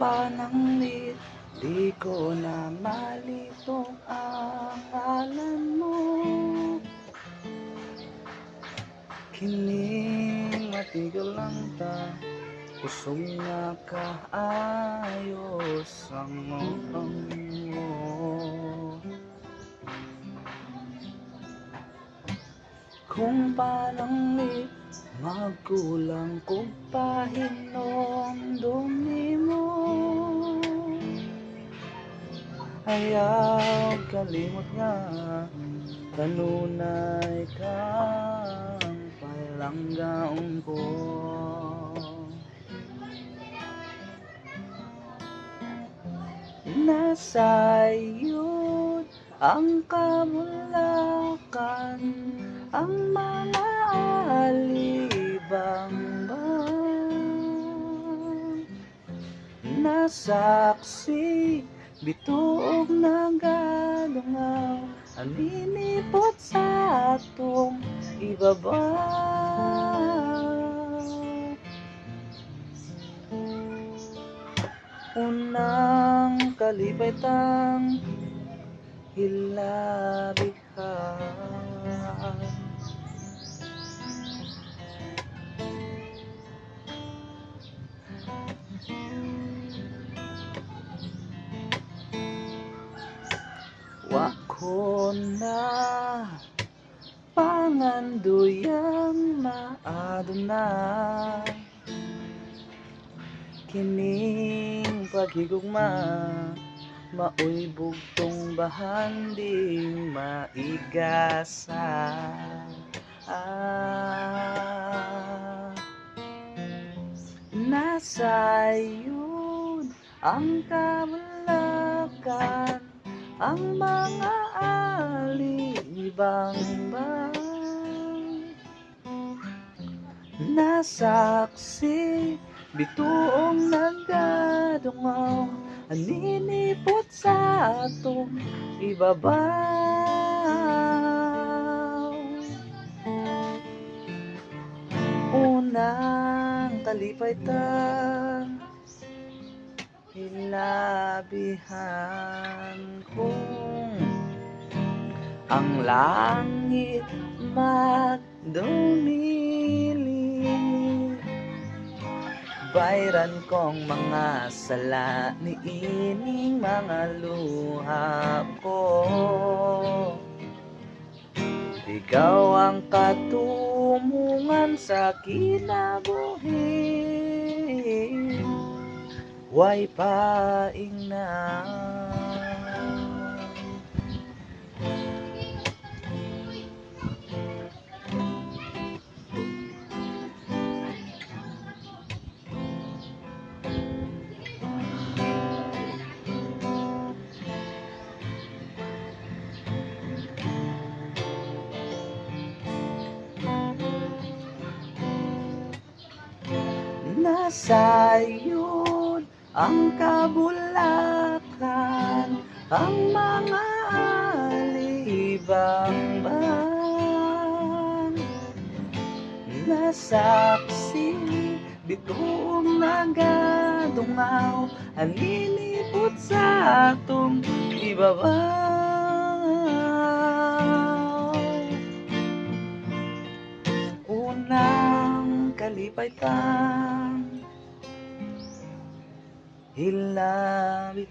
pananglit, di ko na malito ang ngalan mo. Kining matigal lang ta, kusog na kaayos ang mo. Kung pananglit, magkulang kog pahinumdum nimo. Ayaw kalimot nga, kanunay kang palanggaon ko. Nasayod ang kamulakan, ang mga alibang-bang. Nasaksi, bituog nagadungaw, ang linipot sa atong ibabaw. Unang kalipaytang hilabihan, wa ko na panganduyang maadunay. Kining paghigugma, maoy bugtong bahanding maigasa. Nasayod ang kamulakan, ang mga alibang-bang. Nasaksi, bituong nagadungaw, ang ninipot sa atong ibabaw. Unang kalipaytan, hilabihan kong ang langit magdumilit. Bayran kong mga sala, ni ining mga luha ko. Ikaw ang katumungan sa kinabuhi, way paingnan. Nasayod ang kabulakan, ang mga alibang-bang. Nasaksi, bituong nagadungaw, ang linipot sa atong ibabaw. Unang kalipaytan, hilabihan.